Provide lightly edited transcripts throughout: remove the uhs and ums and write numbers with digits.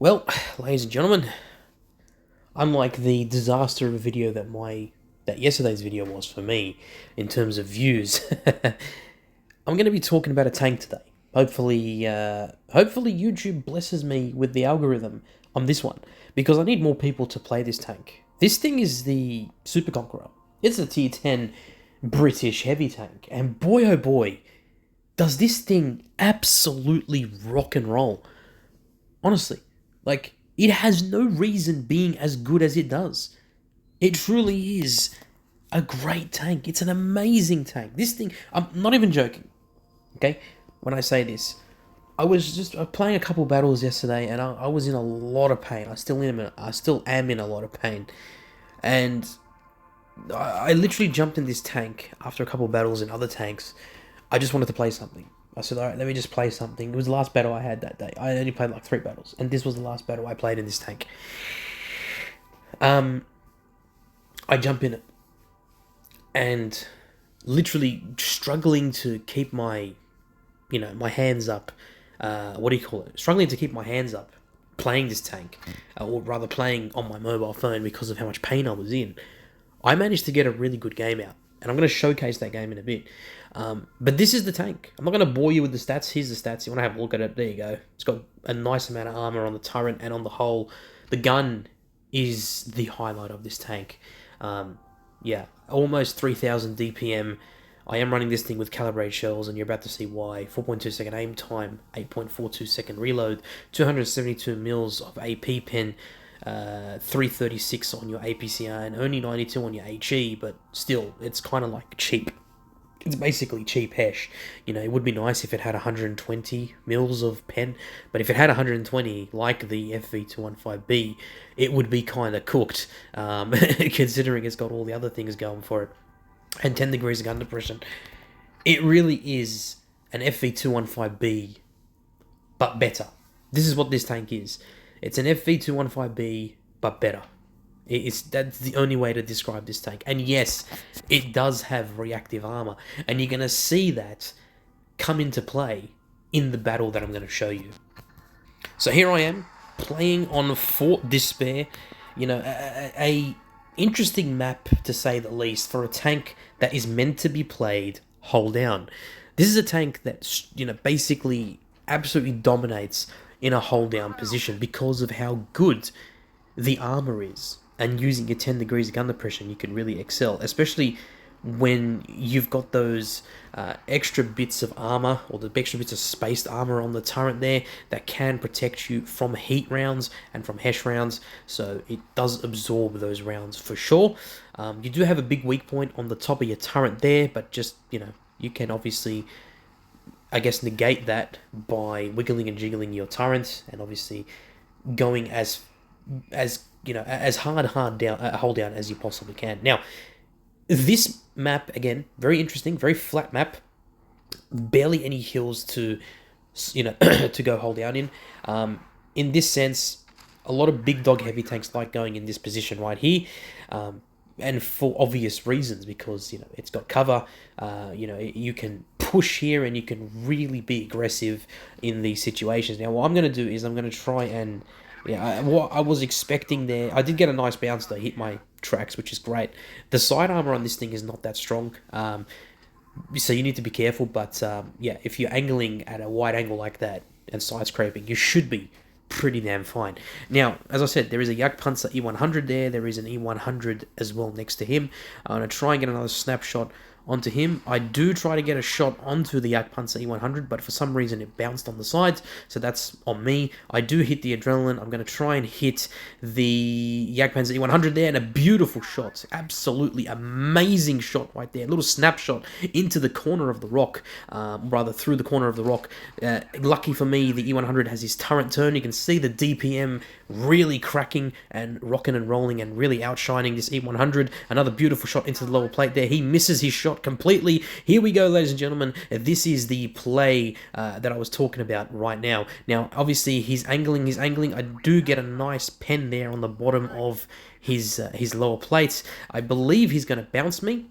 Well, ladies and gentlemen, unlike the disaster of a video that yesterday's video was for me in terms of views, I'm going to be talking about a tank today. Hopefully YouTube blesses me with the algorithm on this one, because I need more people to play this tank. This thing is the Super Conqueror. It's a tier 10 British heavy tank, and boy oh boy, does this thing absolutely rock and roll. Honestly, like, it has no reason being as good as it does. It truly is a great tank. It's an amazing tank. This thing, I'm not even joking, okay, when I say this. I was just playing a couple battles yesterday, and I was in a lot of pain. I still am in a lot of pain. And I literally jumped in this tank after a couple battles in other tanks. I just wanted to play something. I said, alright, let me just play something. It was the last battle I had that day. I only played like 3 battles, and this was the last battle I played in this tank. I jump in it, and literally struggling to keep my hands up. Struggling to keep my hands up playing this tank, or rather playing on my mobile phone because of how much pain I was in. I managed to get a really good game out, and I'm going to showcase that game in a bit. But this is the tank. I'm not going to bore you with the stats. Here's the stats. You want to have a look at it? There you go. It's got a nice amount of armor on the turret and on the hull. The gun is the highlight of this tank. Yeah, almost 3,000 DPM. I am running this thing with calibrated shells, and you're about to see why. 4.2 second aim time, 8.42 second reload, 272 mils of AP pen, 336 on your APCR, and only 92 on your HE, but still, it's kind of like cheap. It's basically cheap hash. You know, it would be nice if it had 120 mils of pen, but if it had 120, like the FV215B, it would be kind of cooked, considering it's got all the other things going for it. And 10 degrees of gun depression. It really is an FV215B, but better. This is what this tank is. It's an FV215B, but better. That's the only way to describe this tank. And yes, it does have reactive armor, and you're going to see that come into play in the battle that I'm going to show you. So here I am, playing on Fort Despair. You know, a interesting map, to say the least, for a tank that is meant to be played hold down. This is a tank that, you know, basically absolutely dominates in a hold down position because of how good the armor is. And using your 10 degrees of gun depression, you can really excel, especially when you've got those extra bits of armor, or the extra bits of spaced armor on the turret there that can protect you from heat rounds and from HESH rounds, so it does absorb those rounds for sure. You do have a big weak point on the top of your turret there, but just, you know, you can obviously, I guess, negate that by wiggling and jiggling your turret, and obviously going as you know, as hold down as you possibly can. Now, this map, again, very interesting, very flat map, barely any hills to, you know, to go hold down in. In this sense, a lot of big dog heavy tanks like going in this position right here, and for obvious reasons, because, you know, it's got cover. You know, you can push here, and you can really be aggressive in these situations. Now, what I'm going to do is I'm going to try and, yeah, what I was expecting there, I did get a nice bounce to hit my tracks, which is great. The side armor on this thing is not that strong, so you need to be careful, but yeah, if you're angling at a wide angle like that and side scraping, you should be pretty damn fine. Now, as I said, there is a Jagdpanzer E100 there is an E100 as well next to him. I'm going to try and get another snapshot onto him. I do try to get a shot onto the Jagdpanzer E100, but for some reason it bounced on the sides, so that's on me. I do hit the adrenaline. I'm going to try and hit the Jagdpanzer E100 there, and a beautiful shot, absolutely amazing shot right there, a little snapshot into the corner of the rock, rather through the corner of the rock. Lucky for me, the E100 has his turret turn. You can see the DPM really cracking and rocking and rolling and really outshining this E100. Another beautiful shot into the lower plate there. He misses his shot completely. Here we go, ladies and gentlemen. This is the play that I was talking about right now. Now, obviously, he's angling. I do get a nice pen there on the bottom of his lower plates. I believe he's going to bounce me.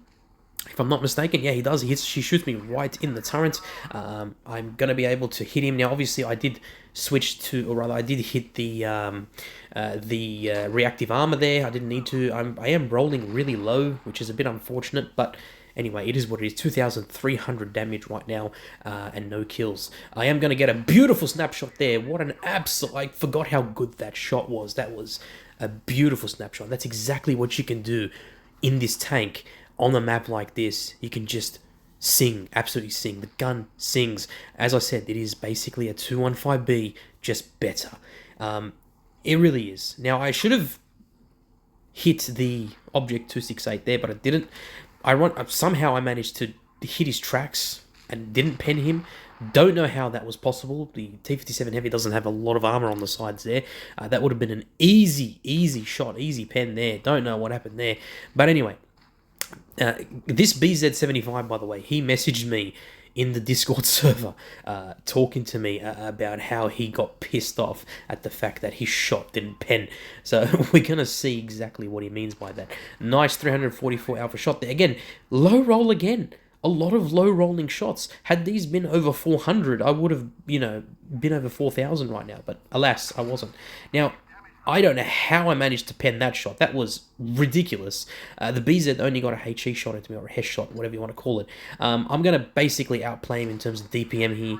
If I'm not mistaken, yeah, he does. She shoots me right in the turret. I'm going to be able to hit him. Now, obviously, I did switch to, or rather, I did hit the reactive armor there. I didn't need to. I am rolling really low, which is a bit unfortunate, but anyway, it is what it is. 2,300 damage right now, and no kills. I am going to get a beautiful snapshot there. What an absolute... I forgot how good that shot was. That was a beautiful snapshot. That's exactly what you can do in this tank. On a map like this, you can just sing, absolutely sing. The gun sings. As I said, it is basically a 215B, just better. It really is. Now, I should have hit the Object 268 there, but I didn't. Somehow I managed to hit his tracks and didn't pen him. Don't know how that was possible. The T-57 Heavy doesn't have a lot of armor on the sides there. That would have been an easy shot, easy pen there. Don't know what happened there. But anyway... this BZ75, by the way, he messaged me in the Discord server talking to me about how he got pissed off at the fact that his shot didn't pen. So we're going to see exactly what he means by that. Nice 344 alpha shot there. Again, low roll again. A lot of low rolling shots. Had these been over 400, I would have, been over 4,000 right now. But alas, I wasn't. Now... I don't know how I managed to pen that shot. That was ridiculous. The BZ only got a HE shot into me, or a HES shot, whatever you want to call it. I'm going to basically outplay him in terms of DPM here.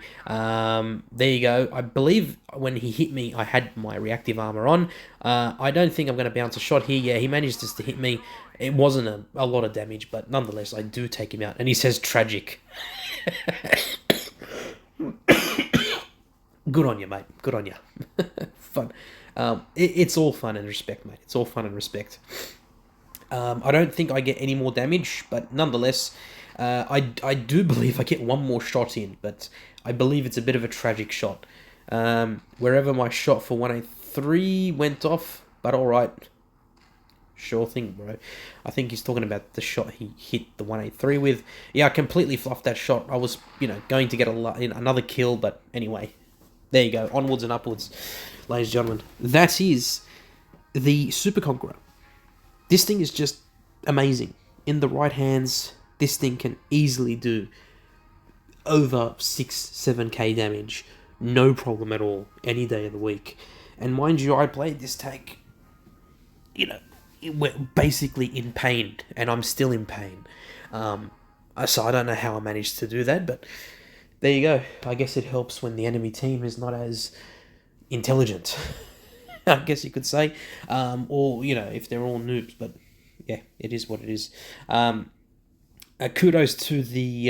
There you go. I believe when he hit me, I had my reactive armor on. I don't think I'm going to bounce a shot here. Yeah, he managed just to hit me. It wasn't a lot of damage, but nonetheless, I do take him out. And he says tragic. Good on you, mate. Good on you. Fun. It's all fun and respect, mate. It's all fun and respect. I don't think I get any more damage, but nonetheless, I do believe I get one more shot in, but I believe it's a bit of a tragic shot. Wherever my shot for 183 went off, but alright. Sure thing, bro. I think he's talking about the shot he hit the 183 with. Yeah, I completely fluffed that shot. I was, going to get another kill, but anyway. There you go. Onwards and upwards, ladies and gentlemen. That is the Super Conqueror. This thing is just amazing. In the right hands, this thing can easily do over 6-7k damage. No problem at all. Any day of the week. And mind you, I played this tank, basically in pain. And I'm still in pain. So I don't know how I managed to do that, but... there you go. I guess it helps when the enemy team is not as intelligent, I guess you could say. Or, if they're all noobs. But, yeah, it is what it is. Kudos to the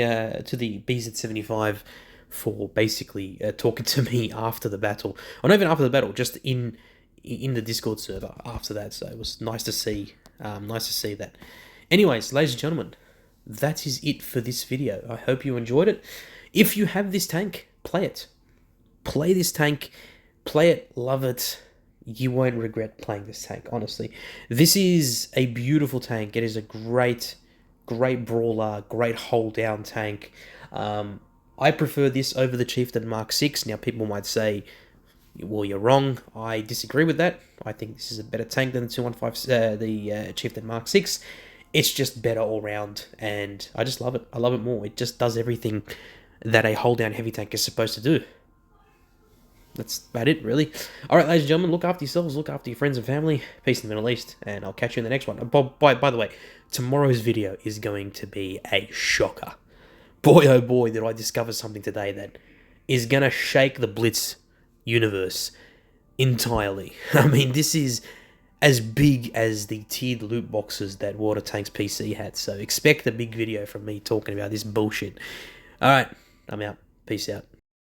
BZ75 for basically talking to me after the battle. Or not even after the battle, just in the Discord server after that. So it was nice to see. Nice to see that. Anyways, ladies and gentlemen, that is it for this video. I hope you enjoyed it. If you have this tank, play it. Play this tank. Play it. Love it. You won't regret playing this tank, honestly. This is a beautiful tank. It is a great brawler, great hold-down tank. I prefer this over the Chieftain Mark 6. Now, people might say, well, you're wrong. I disagree with that. I think this is a better tank than the 215, the Chieftain Mark 6. It's just better all round, and I just love it. I love it more. It just does everything that a hold-down heavy tank is supposed to do. That's about it, really. Alright, ladies and gentlemen, look after yourselves, look after your friends and family. Peace in the Middle East, and I'll catch you in the next one. By the way, tomorrow's video is going to be a shocker. Boy, oh boy, did I discover something today that is going to shake the Blitz universe entirely. I mean, this is as big as the tiered loot boxes that Water Tanks PC had, so expect a big video from me talking about this bullshit. Alright. I'm out. Peace out.